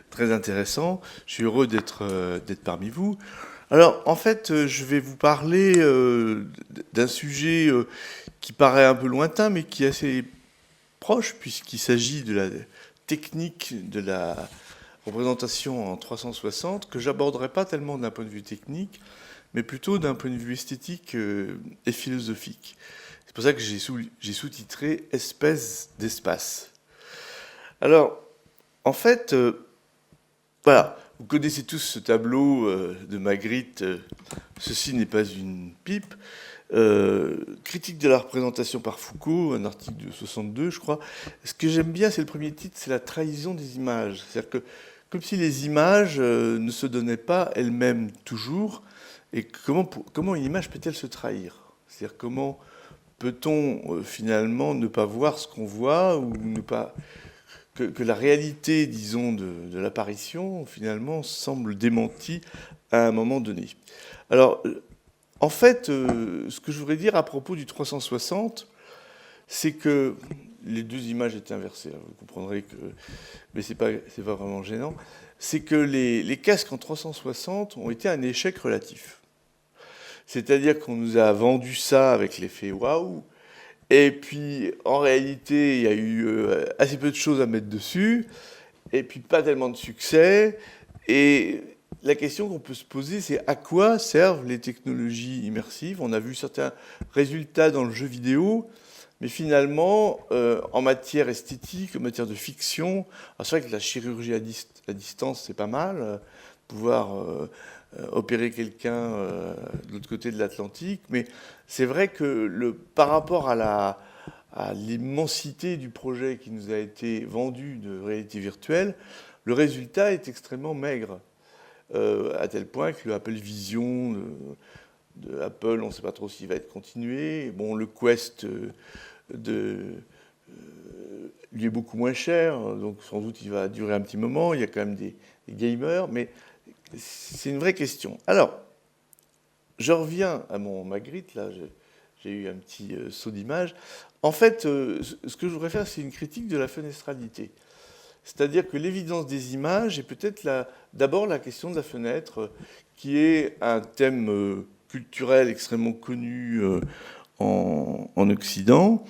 très intéressant. Je suis heureux d'être parmi vous. Alors, en fait, je vais vous parler d'un sujet qui paraît un peu lointain, mais qui est assez proche, puisqu'il s'agit de la technique de la représentation en 360, que j'aborderai pas tellement d'un point de vue technique, mais plutôt d'un point de vue esthétique et philosophique. C'est pour ça que j'ai sous-titré Espèce d'espace. Alors, en fait, voilà, vous connaissez tous ce tableau de Magritte, Ceci n'est pas une pipe, critique de la représentation par Foucault, un article de 62, je crois. Ce que j'aime bien, c'est le premier titre, c'est la trahison des images. C'est-à-dire que, comme si les images ne se donnaient pas elles-mêmes toujours, et comment une image peut-elle se trahir? C'est-à-dire comment peut-on finalement ne pas voir ce qu'on voit, ou ne pas que la réalité, disons, de l'apparition, finalement, semble démentie à un moment donné. Alors, en fait, ce que je voudrais dire à propos du 360, c'est que les deux images étaient inversées, hein, vous comprendrez que, mais c'est pas vraiment gênant, c'est que les casques en 360 ont été un échec relatif. C'est-à-dire qu'on nous a vendu ça avec l'effet waouh, et puis, en réalité, il y a eu assez peu de choses à mettre dessus, et puis pas tellement de succès. Et la question qu'on peut se poser, c'est à quoi servent les technologies immersives? On a vu certains résultats dans le jeu vidéo, mais finalement, en matière esthétique, en matière de fiction, c'est vrai que la chirurgie à distance, c'est pas mal, pouvoir opérer quelqu'un de l'autre côté de l'Atlantique, mais c'est vrai que par rapport à l'immensité du projet qui nous a été vendu de réalité virtuelle, le résultat est extrêmement maigre, à tel point que le Apple Vision de Apple, on ne sait pas trop s'il va être continué. Bon, le Quest lui est beaucoup moins cher, donc sans doute il va durer un petit moment. Il y a quand même des gamers, mais c'est une vraie question. Alors, je reviens à mon Magritte, là, j'ai eu un petit saut d'image. En fait, ce que je voudrais faire, c'est une critique de la fenestralité. C'est-à-dire que l'évidence des images est peut-être d'abord la question de la fenêtre, qui est un thème culturel extrêmement connu en Occident,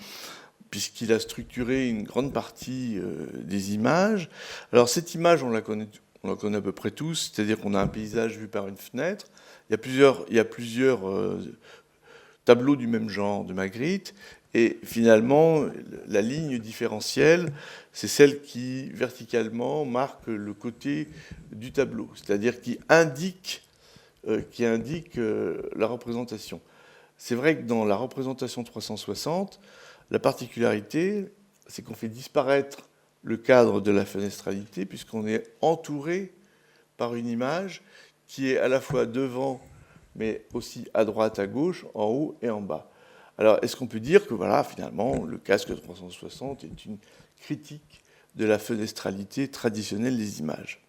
puisqu'il a structuré une grande partie des images. Alors cette image, on la connaît à peu près tous, c'est-à-dire qu'on a un paysage vu par une fenêtre. Il y a plusieurs tableaux du même genre de Magritte, et finalement, la ligne différentielle, c'est celle qui, verticalement, marque le côté du tableau, c'est-à-dire qui indique la représentation. C'est vrai que dans la représentation 360, la particularité, c'est qu'on fait disparaître le cadre de la fenestralité, puisqu'on est entouré par une image qui est à la fois devant, mais aussi à droite, à gauche, en haut et en bas. Alors, est-ce qu'on peut dire que, voilà, finalement, le casque 360 est une critique de la fenestralité traditionnelle des images?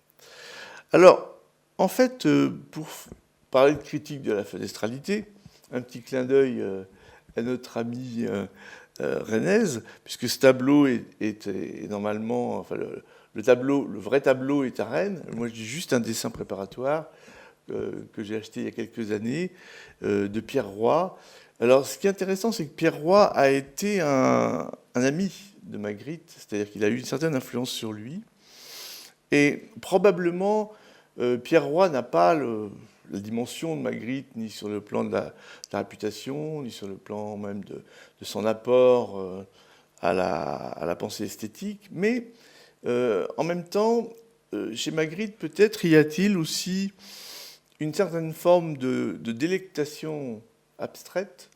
Alors, en fait, pour parler de critique de la fenestralité, un petit clin d'œil à notre ami Renez, puisque ce tableau est normalement, enfin, le vrai tableau est à Rennes. Moi, je dis juste un dessin préparatoire que j'ai acheté il y a quelques années de Pierre Roy. Alors, ce qui est intéressant, c'est que Pierre Roy a été un ami de Magritte, c'est-à-dire qu'il a eu une certaine influence sur lui. Et probablement, Pierre Roy n'a pas la dimension de Magritte, ni sur le plan de la réputation, ni sur le plan même de son apport à la pensée esthétique. Mais en même temps, chez Magritte, peut-être y a-t-il aussi une certaine forme de délectation abstraite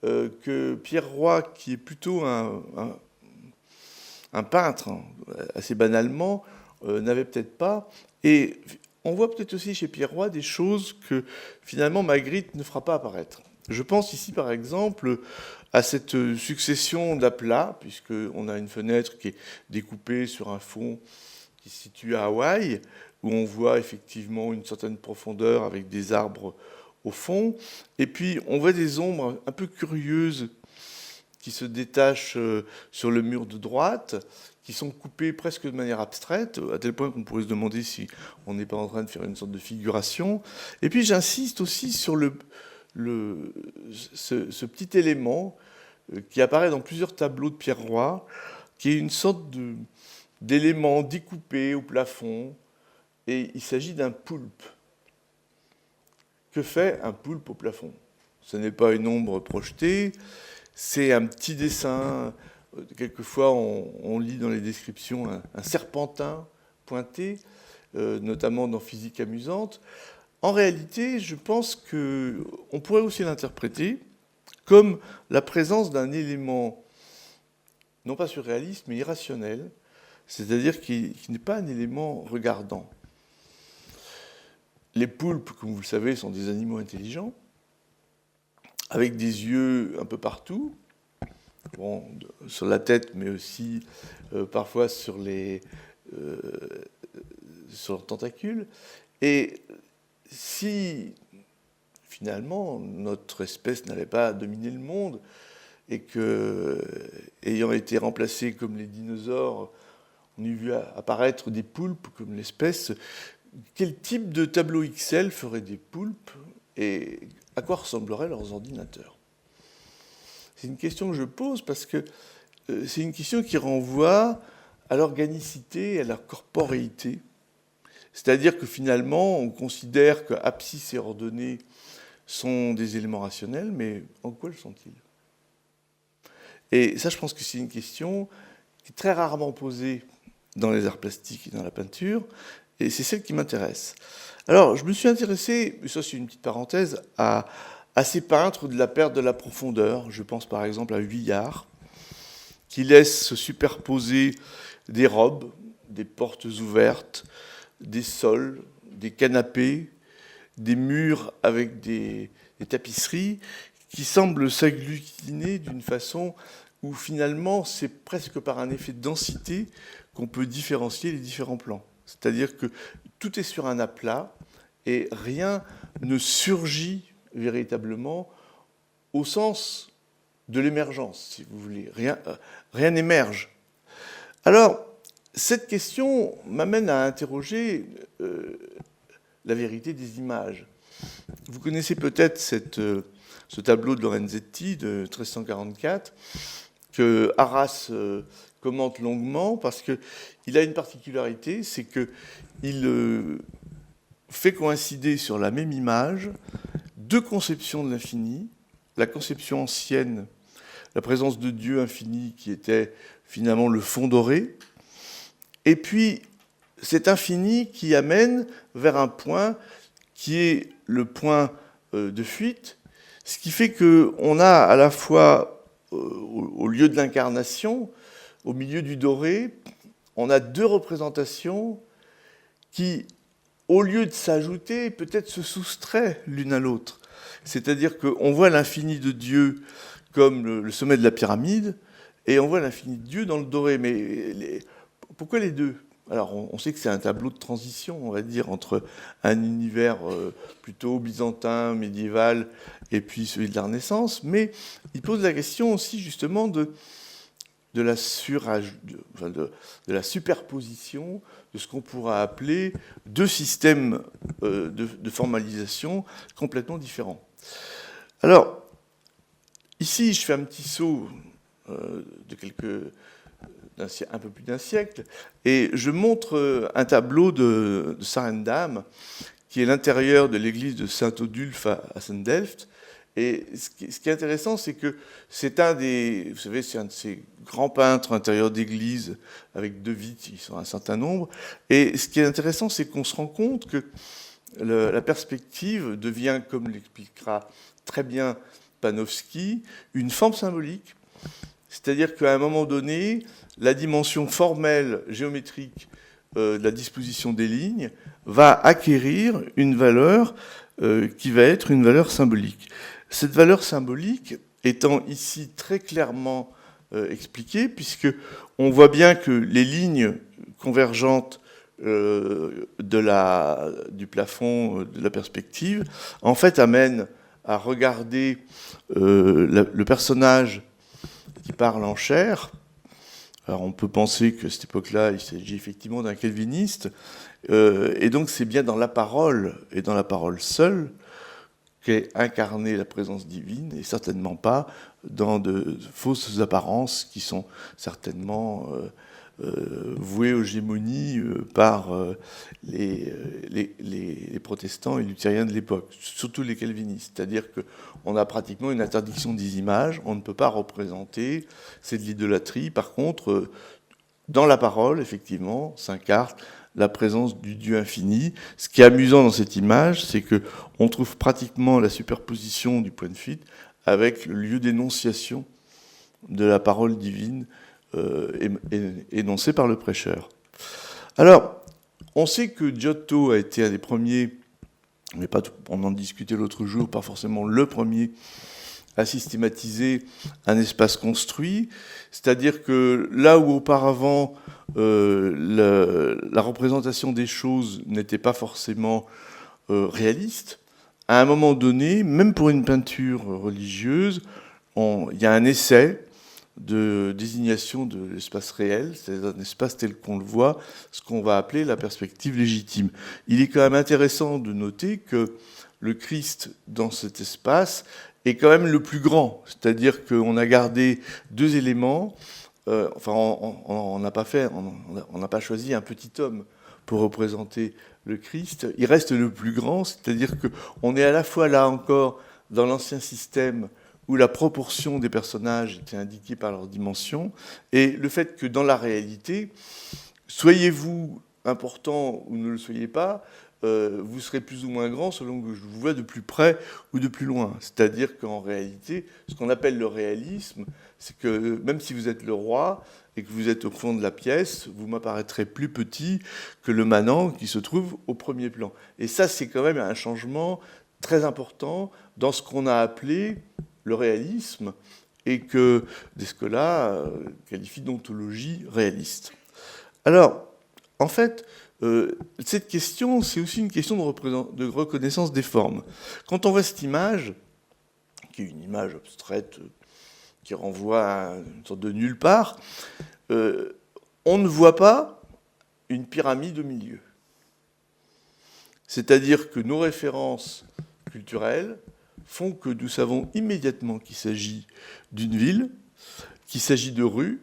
que Pierre Roy, qui est plutôt un peintre, hein, assez banalement, n'avait peut-être pas. Et on voit peut-être aussi chez Pierre Roy des choses que finalement Magritte ne fera pas apparaître. Je pense ici par exemple à cette succession d'aplats, puisqu'on a une fenêtre qui est découpée sur un fond qui se situe à Hawaï, où on voit effectivement une certaine profondeur avec des arbres au fond. Et puis on voit des ombres un peu curieuses qui se détachent sur le mur de droite, qui sont coupés presque de manière abstraite, à tel point qu'on pourrait se demander si on n'est pas en train de faire une sorte de figuration. Et puis j'insiste aussi sur ce petit élément qui apparaît dans plusieurs tableaux de Pierre Roy, qui est une sorte d'élément découpé au plafond, et il s'agit d'un poulpe. Que fait un poulpe au plafond? Ce n'est pas une ombre projetée, c'est un petit dessin. Quelquefois, on lit dans les descriptions un serpentin pointé, notamment dans Physique amusante. En réalité, je pense qu'on pourrait aussi l'interpréter comme la présence d'un élément, non pas surréaliste, mais irrationnel, c'est-à-dire qui n'est pas un élément regardant. Les poulpes, comme vous le savez, sont des animaux intelligents, avec des yeux un peu partout, bon, sur la tête, mais aussi parfois sur leurs tentacules. Et si, finalement, notre espèce n'avait pas dominé le monde, et que, ayant été remplacés comme les dinosaures, on eût vu apparaître des poulpes comme l'espèce, quel type de tableau XL ferait des poulpes et à quoi ressembleraient leurs ordinateurs? C'est une question que je pose parce que c'est une question qui renvoie à l'organicité et à la corporéité. C'est-à-dire que finalement, on considère que abscisse et ordonnée sont des éléments rationnels, mais en quoi le sont-ils? Et ça, je pense que c'est une question qui est très rarement posée dans les arts plastiques et dans la peinture, et c'est celle qui m'intéresse. Alors, je me suis intéressé, et ça c'est une petite parenthèse, à ces peintres de la perte de la profondeur. Je pense par exemple à Vuillard, qui laisse se superposer des robes, des portes ouvertes, des sols, des canapés, des murs avec des tapisseries, qui semblent s'agglutiner d'une façon où finalement c'est presque par un effet de densité qu'on peut différencier les différents plans. C'est-à-dire que tout est sur un aplat et rien ne surgit véritablement au sens de l'émergence, si vous voulez. Rien n'émerge. Alors, cette question m'amène à interroger la vérité des images. Vous connaissez peut-être ce tableau de Lorenzetti de 1344 que Arras commente longuement parce qu'il a une particularité, c'est qu'il fait coïncider sur la même image deux conceptions de l'infini, la conception ancienne, la présence de Dieu infini qui était finalement le fond doré, et puis cet infini qui amène vers un point qui est le point de fuite, ce qui fait qu'on a à la fois, au lieu de l'incarnation, au milieu du doré, on a deux représentations qui, au lieu de s'ajouter, peut-être se soustraient l'une à l'autre. C'est-à-dire qu'on voit l'infini de Dieu comme le sommet de la pyramide, et on voit l'infini de Dieu dans le doré. Mais pourquoi les deux? Alors, on sait que c'est un tableau de transition, on va dire, entre un univers plutôt byzantin, médiéval, et puis celui de la Renaissance, mais il pose la question aussi, justement, de la superposition de ce qu'on pourra appeler deux systèmes de formalisation complètement différents. Alors, ici, je fais un petit saut un peu plus d'un siècle, et je montre un tableau de Sarendam, qui est l'intérieur de l'église de Saint-Odulphe à Saint-Delpht. Et ce qui est intéressant, c'est que c'est vous savez, c'est un de ces grands peintres intérieurs d'église, avec deux vitres, ils sont un certain nombre. Et ce qui est intéressant, c'est qu'on se rend compte que la perspective devient, comme l'expliquera très bien Panofsky, une forme symbolique. C'est-à-dire qu'à un moment donné, la dimension formelle, géométrique de la disposition des lignes va acquérir une valeur qui va être une valeur symbolique. Cette valeur symbolique étant ici très clairement expliquée, puisqu'on voit bien que les lignes convergentes du plafond, de la perspective, en fait amènent à regarder le personnage qui parle en chair. Alors on peut penser qu'à cette époque-là, il s'agit effectivement d'un calviniste, et donc c'est bien dans la parole, et dans la parole seule, qu'est incarnée la présence divine, et certainement pas dans de fausses apparences qui sont certainement vouées aux gémonies par les protestants et luthériens de l'époque, surtout les calvinistes. C'est-à-dire qu'on a pratiquement une interdiction des images, on ne peut pas représenter, c'est de l'idolâtrie. Par contre, dans la parole, effectivement, s'incarne la présence du Dieu infini. Ce qui est amusant dans cette image, c'est qu'on trouve pratiquement la superposition du point de fuite avec le lieu d'énonciation de la parole divine énoncée par le prêcheur. Alors, on sait que Giotto a été un des premiers, mais pas tout, on en discutait l'autre jour, pas forcément le premier, à systématiser un espace construit, c'est-à-dire que là où auparavant la représentation des choses n'était pas forcément réaliste, à un moment donné, même pour une peinture religieuse, il y a un essai de désignation de l'espace réel, c'est-à-dire un espace tel qu'on le voit, ce qu'on va appeler la perspective légitime. Il est quand même intéressant de noter que le Christ, dans cet espace, est quand même le plus grand, c'est-à-dire qu'on a gardé deux éléments, enfin on n'a pas choisi un petit homme pour représenter le Christ, il reste le plus grand, c'est-à-dire qu'on est à la fois là encore dans l'ancien système où la proportion des personnages était indiquée par leur dimension, et le fait que dans la réalité, soyez-vous important ou ne le soyez pas, vous serez plus ou moins grand selon que je vous vois de plus près ou de plus loin. C'est-à-dire qu'en réalité, ce qu'on appelle le réalisme, c'est que même si vous êtes le roi et que vous êtes au fond de la pièce, vous m'apparaîtrez plus petit que le manant qui se trouve au premier plan. Et ça, c'est quand même un changement très important dans ce qu'on a appelé le réalisme et que Descola qualifie d'ontologie réaliste. Alors, en fait, cette question, c'est aussi une question de reconnaissance des formes. Quand on voit cette image, qui est une image abstraite, qui renvoie à une sorte de nulle part, on ne voit pas une pyramide au milieu. C'est-à-dire que nos références culturelles font que nous savons immédiatement qu'il s'agit d'une ville, qu'il s'agit de rues,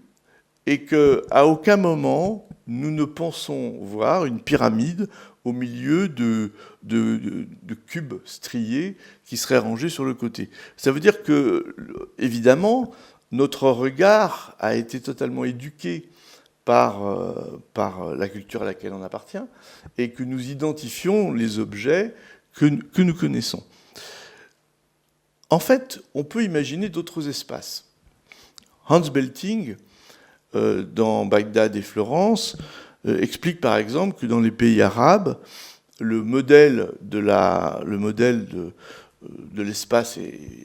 et qu'à aucun moment, nous ne pensons voir une pyramide au milieu de cubes striés qui seraient rangés sur le côté. Ça veut dire que, évidemment, notre regard a été totalement éduqué par la culture à laquelle on appartient, et que nous identifions les objets que nous connaissons. En fait, on peut imaginer d'autres espaces. Hans Belting, dans Bagdad et Florence, explique par exemple que dans les pays arabes, le modèle de l'espace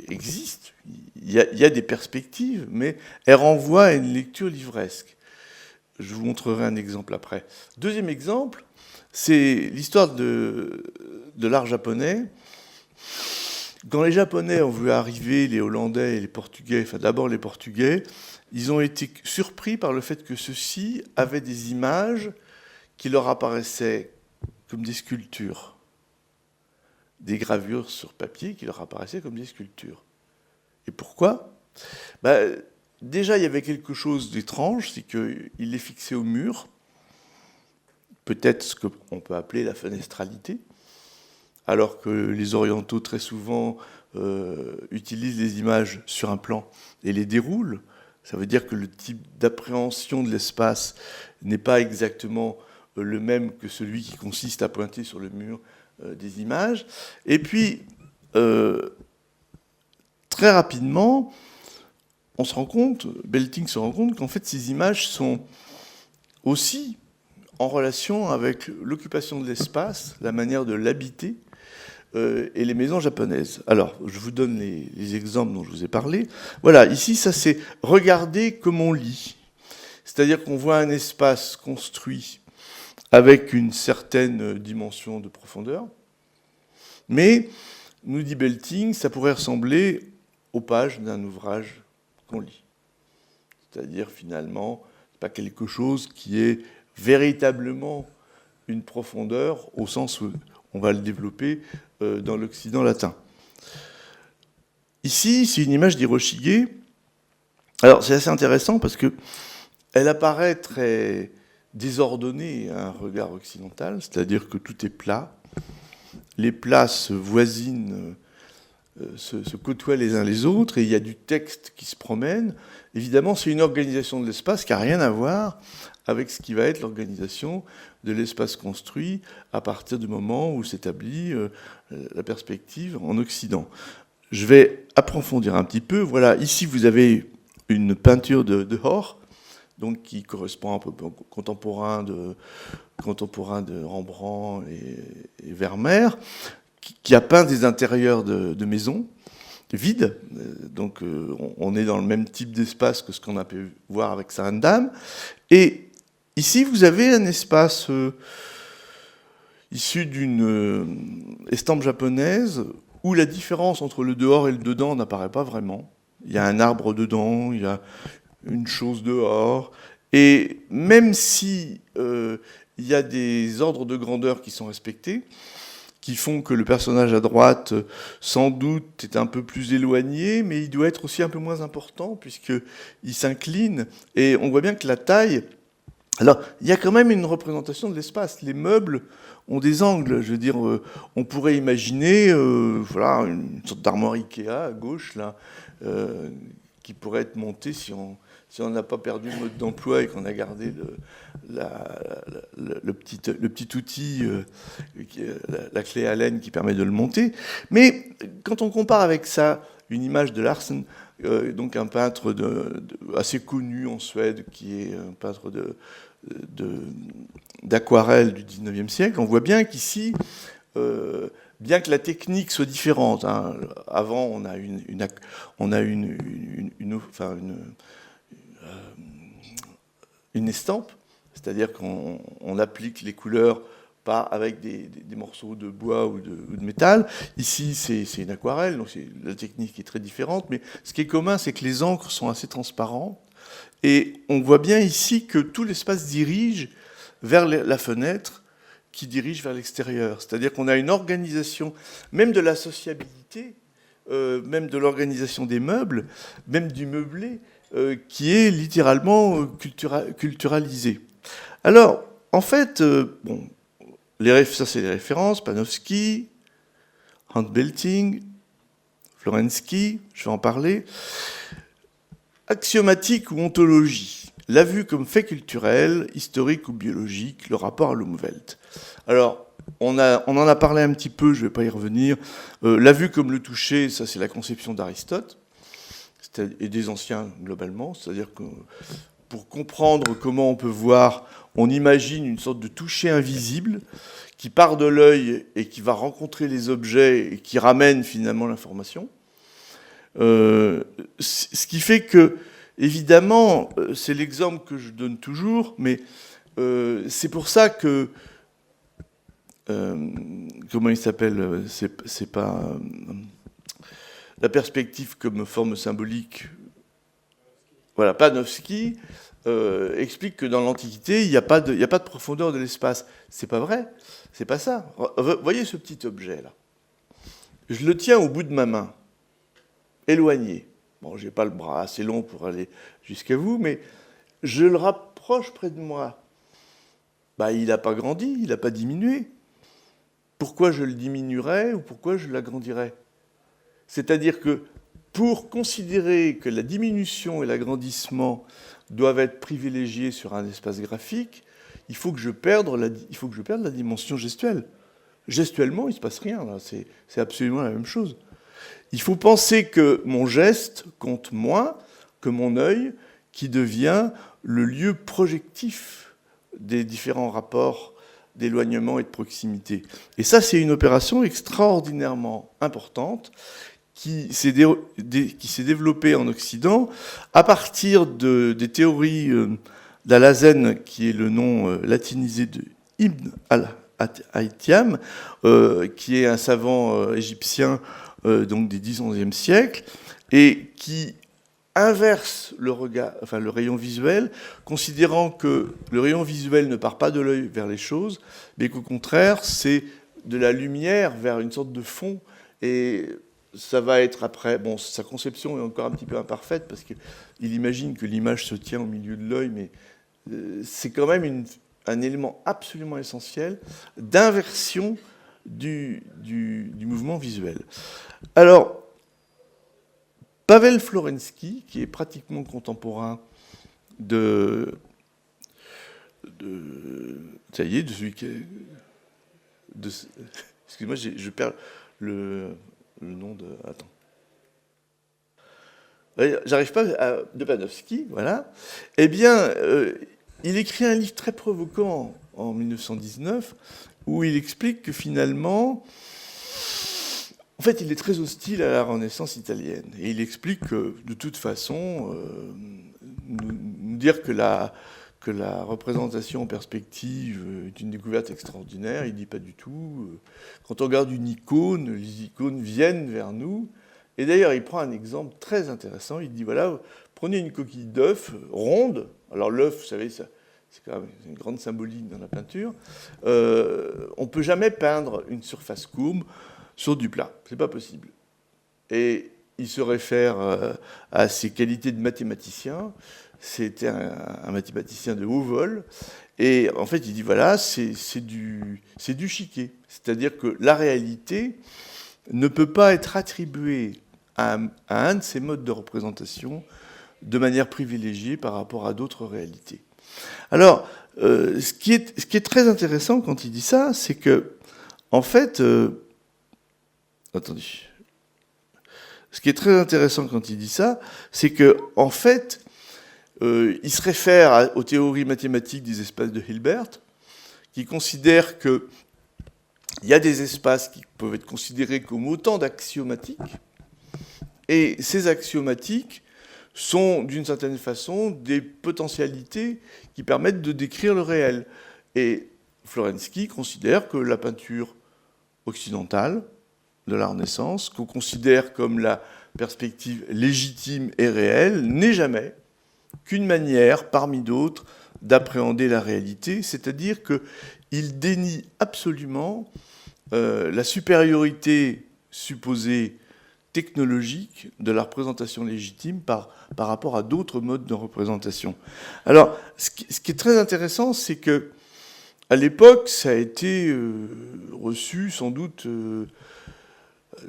existe. Il y a des perspectives, mais elles renvoient à une lecture livresque. Je vous montrerai un exemple après. Deuxième exemple, c'est l'histoire de l'art japonais. Quand les Japonais ont vu arriver les Hollandais et les Portugais, enfin d'abord les Portugais, ils ont été surpris par le fait que ceux-ci avaient des images qui leur apparaissaient comme des sculptures, des gravures sur papier qui leur apparaissaient comme des sculptures. Et pourquoi ? Déjà, il y avait quelque chose d'étrange, c'est qu'ils les fixaient au mur, peut-être ce qu'on peut appeler la fenestralité, alors que les orientaux, très souvent, utilisent les images sur un plan et les déroulent. Ça veut dire que le type d'appréhension de l'espace n'est pas exactement le même que celui qui consiste à pointer sur le mur des images. Et puis, très rapidement, Belting se rend compte qu'en fait, ces images sont aussi en relation avec l'occupation de l'espace, la manière de l'habiter, et les maisons japonaises. Alors, je vous donne les exemples dont je vous ai parlé. Voilà, ici, ça c'est regarder comme on lit. C'est-à-dire qu'on voit un espace construit avec une certaine dimension de profondeur, mais, nous dit Belting, ça pourrait ressembler aux pages d'un ouvrage qu'on lit. c'est-à-dire finalement pas quelque chose qui est véritablement une profondeur au sens où on va le développer dans l'Occident latin. Ici, c'est une image d'Hiroshige. Alors c'est assez intéressant parce que elle apparaît très désordonnée à un regard occidental, c'est-à-dire que tout est plat, les plats se voisinent, se côtoient les uns les autres, et il y a du texte qui se promène. Évidemment, c'est une organisation de l'espace qui n'a rien à voir avec ce qui va être l'organisation de l'espace construit à partir du moment où s'établit la perspective en Occident. Je vais approfondir un petit peu. Voilà, ici vous avez une peinture de Hor, donc qui correspond un peu contemporain de Rembrandt et Vermeer, qui a peint des intérieurs de maisons vides. Donc on est dans le même type d'espace que ce qu'on a pu voir avec Sarandam. Et ici, vous avez un espace issu d'une estampe japonaise où la différence entre le dehors et le dedans n'apparaît pas vraiment. Il y a un arbre dedans, il y a une chose dehors. Et même si il y a des ordres de grandeur qui sont respectés, qui font que le personnage à droite, sans doute, est un peu plus éloigné, mais il doit être aussi un peu moins important, puisqu'il s'incline. Et on voit bien que la taille... Alors, il y a quand même une représentation de l'espace. Les meubles ont des angles. Je veux dire, on pourrait imaginer voilà, une sorte d'armoire Ikea à gauche, là, qui pourrait être montée si on n'a pas perdu le mode d'emploi et qu'on a gardé le petit outil, la clé Allen qui permet de le monter. Mais quand on compare avec ça une image de Larsen, donc un peintre assez connu en Suède, qui est un peintre d'aquarelle du 19e siècle, on voit bien qu'ici, bien que la technique soit différente, hein, avant on a une estampe, c'est-à-dire qu'on applique les couleurs pas avec des morceaux de bois ou de métal. Ici, c'est une aquarelle, donc la technique est très différente, mais ce qui est commun, c'est que les encres sont assez transparentes, et on voit bien ici que tout l'espace dirige vers la fenêtre, qui dirige vers l'extérieur. C'est-à-dire qu'on a une organisation, même de la sociabilité, même de l'organisation des meubles, même du meublé, qui est littéralement culturalisé. Alors, en fait, bon, ça c'est les références, Panofsky, Handbelting, Florensky, je vais en parler. Axiomatique ou ontologie, la vue comme fait culturel, historique ou biologique, le rapport à l'Umwelt. Alors, on en a parlé un petit peu, je ne vais pas y revenir. La vue comme le toucher, ça c'est la conception d'Aristote, et des anciens globalement, c'est-à-dire que pour comprendre comment on peut voir, on imagine une sorte de toucher invisible qui part de l'œil et qui va rencontrer les objets et qui ramène finalement l'information. Ce qui fait que, évidemment, c'est l'exemple que je donne toujours, mais c'est pour ça que comment il s'appelle, c'est pas la perspective comme forme symbolique. Voilà, Panofsky explique que dans l'Antiquité, il n'y a pas de profondeur de l'espace. C'est pas vrai, c'est pas ça. Voyez ce petit objet là. Je le tiens au bout de ma main, éloigné. Bon, j'ai pas le bras assez long pour aller jusqu'à vous, mais je le rapproche près de moi. Bah, il n'a pas grandi, il n'a pas diminué. Pourquoi je le diminuerais ou pourquoi je l'agrandirais? C'est-à-dire que pour considérer que la diminution et l'agrandissement doivent être privilégiés sur un espace graphique, il faut que je perde la dimension gestuelle. Gestuellement, il ne se passe rien, là. C'est absolument la même chose. Il faut penser que mon geste compte moins que mon œil, qui devient le lieu projectif des différents rapports d'éloignement et de proximité. Et ça, c'est une opération extraordinairement importante qui s'est développée en Occident à partir des théories d'Alazen, qui est le nom latinisé de Ibn al-Haytham, qui est un savant égyptien donc des 10-11e siècle, et qui inverse le regard, enfin le rayon visuel, considérant que le rayon visuel ne part pas de l'œil vers les choses, mais qu'au contraire, c'est de la lumière vers une sorte de fond. Et ça va être après, bon, sa conception est encore un petit peu imparfaite, parce qu'il imagine que l'image se tient au milieu de l'œil, mais c'est quand même un élément absolument essentiel d'inversion du mouvement visuel. Alors, Pavel Florensky, qui est pratiquement contemporain de ça y est, de celui qui est... Excuse-moi, je perds le nom de... Attends. J'arrive pas à... De Panofsky, voilà. Eh bien, il écrit un livre très provocant en 1919, où il explique que finalement... En fait, il est très hostile à la Renaissance italienne. Et il explique que, de toute façon, nous dire que la représentation en perspective est une découverte extraordinaire, il ne dit pas du tout. Quand on regarde une icône, les icônes viennent vers nous. Et d'ailleurs, il prend un exemple très intéressant. Il dit, voilà, prenez une coquille d'œuf ronde. Alors l'œuf, vous savez, c'est quand même une grande symbolique dans la peinture. On ne peut jamais peindre une surface courbe sur du plat. C'est pas possible. Et il se réfère à ses qualités de mathématicien. C'était un mathématicien de haut vol. Et en fait, il dit, voilà, c'est du chiquet. C'est-à-dire que la réalité ne peut pas être attribuée à un de ces modes de représentation de manière privilégiée par rapport à d'autres réalités. Alors, ce qui est très intéressant quand il dit ça, c'est que, en fait... Attendez. Ce qui est très intéressant quand il dit ça, c'est que, en fait, il se réfère aux théories mathématiques des espaces de Hilbert, qui considère qu'il y a des espaces qui peuvent être considérés comme autant d'axiomatiques, et ces axiomatiques sont, d'une certaine façon, des potentialités qui permettent de décrire le réel. Et Florensky considère que la peinture occidentale de la Renaissance, qu'on considère comme la perspective légitime et réelle, n'est jamais qu'une manière, parmi d'autres, d'appréhender la réalité, c'est-à-dire qu'il dénie absolument la supériorité supposée technologique de la représentation légitime par rapport à d'autres modes de représentation. Alors, ce qui est très intéressant, c'est que à l'époque, ça a été reçu sans doute de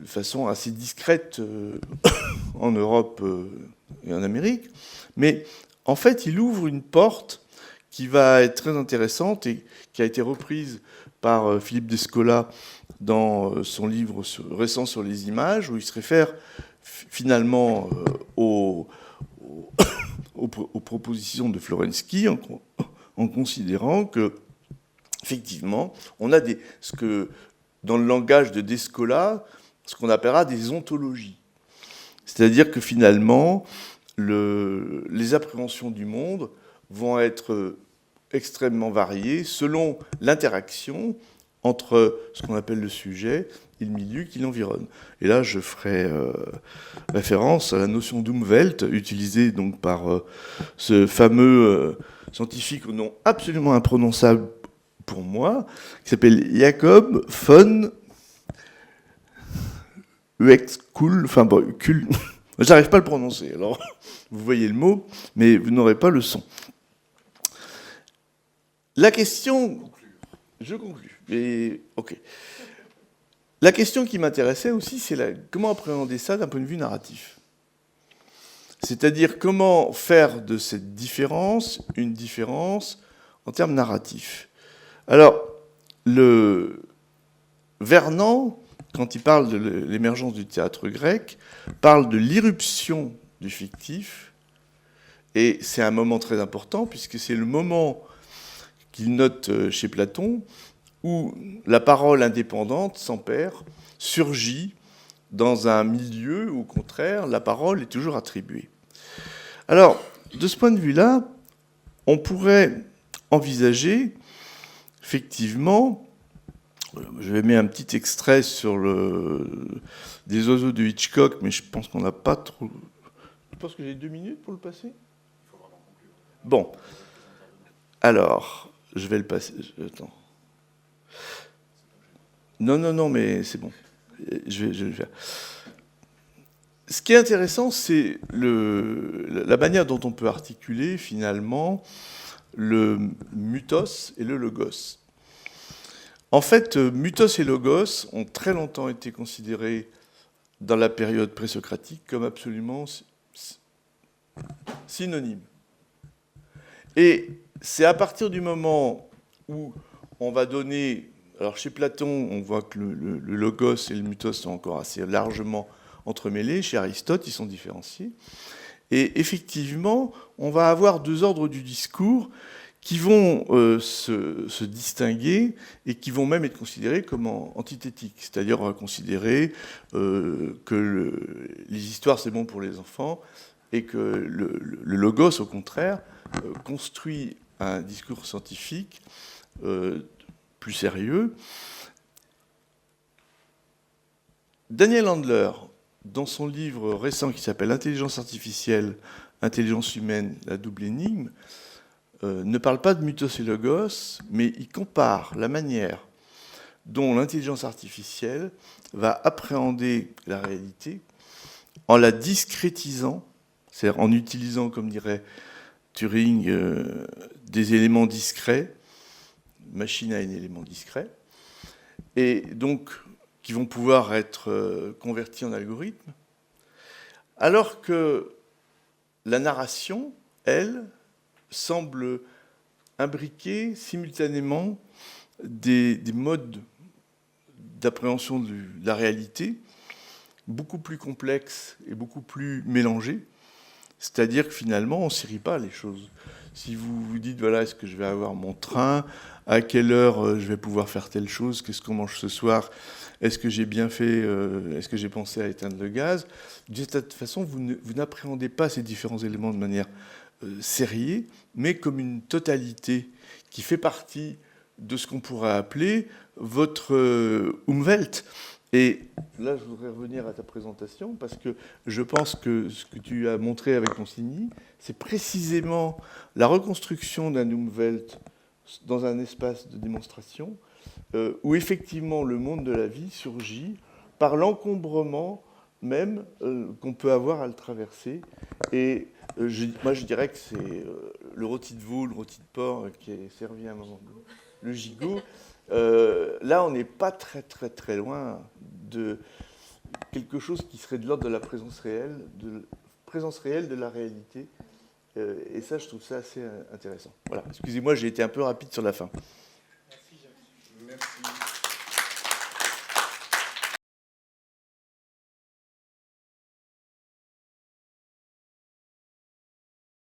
façon assez discrète en Europe et en Amérique, mais en fait, il ouvre une porte qui va être très intéressante et qui a été reprise par Philippe Descola dans son livre récent sur les images, où il se réfère finalement aux propositions de Florensky en considérant que, effectivement, on a ce que, dans le langage de Descola, ce qu'on appellera des ontologies. C'est-à-dire que finalement, les appréhensions du monde vont être extrêmement variées selon l'interaction entre ce qu'on appelle le sujet et le milieu qui l'environne. Et là, je ferai référence à la notion d'Umwelt, utilisée donc par ce fameux scientifique au nom absolument imprononçable pour moi, qui s'appelle Jacob von Uexküll, enfin bon, Kuhl, j'arrive pas à le prononcer, alors vous voyez le mot, mais vous n'aurez pas le son. La question... Je conclus, mais ok. La question qui m'intéressait aussi, c'est comment appréhender ça d'un point de vue narratif. C'est-à-dire comment faire de cette différence une différence en termes narratifs. Alors, Vernant, quand il parle de l'émergence du théâtre grec, parle de l'irruption du fictif, et c'est un moment très important, puisque c'est le moment qu'il note chez Platon, où la parole indépendante, sans père, surgit dans un milieu où, au contraire, la parole est toujours attribuée. Alors, de ce point de vue-là, on pourrait envisager, effectivement, je vais mettre un petit extrait sur des oiseaux de Hitchcock, mais je pense qu'on n'a pas trop Je pense que j'ai 2 minutes pour le passer. Bon. Alors, je vais le passer. Attends. Non, mais c'est bon. Je vais le faire. Ce qui est intéressant, c'est la manière dont on peut articuler, finalement, le mythos et le logos. En fait, mythos et logos ont très longtemps été considérés dans la période présocratique comme absolument synonymes. Et c'est à partir du moment où on va donner... Alors chez Platon, on voit que le logos et le mythos sont encore assez largement entremêlés. Chez Aristote, ils sont différenciés. Et effectivement, on va avoir 2 ordres du discours qui vont se distinguer et qui vont même être considérés comme antithétiques. C'est-à-dire, on va considérer que les histoires, c'est bon pour les enfants, et que le logos, au contraire, construit un discours scientifique plus sérieux. Daniel Handler, dans son livre récent qui s'appelle « Intelligence artificielle, intelligence humaine, la double énigme », ne parle pas de mythos et logos, mais il compare la manière dont l'intelligence artificielle va appréhender la réalité en la discrétisant, c'est-à-dire en utilisant, comme dirait Turing, des éléments discrets, machine à un élément discret, et donc qui vont pouvoir être convertis en algorithmes, alors que la narration, elle, semble imbriquer simultanément des modes d'appréhension de la réalité beaucoup plus complexes et beaucoup plus mélangés. C'est-à-dire que finalement, on ne série pas les choses. Si vous vous dites, voilà, est-ce que je vais avoir mon train, à quelle heure je vais pouvoir faire telle chose, qu'est-ce qu'on mange ce soir, est-ce que j'ai bien fait, est-ce que j'ai pensé à éteindre le gaz, de cette façon, vous n'appréhendez pas ces différents éléments de manière sériée, mais comme une totalité qui fait partie de ce qu'on pourrait appeler votre Umwelt. Et là, je voudrais revenir à ta présentation, parce que je pense que ce que tu as montré avec Consigny, c'est précisément la reconstruction d'un Umwelt dans un espace de démonstration, où effectivement le monde de la vie surgit par l'encombrement même qu'on peut avoir à le traverser. Et moi, je dirais que c'est le rôti de veau, le rôti de porc qui est servi à un moment donné, le gigot. Là, on n'est pas très loin de quelque chose qui serait de l'ordre de la présence réelle de la réalité. Et ça, je trouve ça assez intéressant. Voilà, excusez-moi, j'ai été un peu rapide sur la fin. Merci, Jacques. Merci.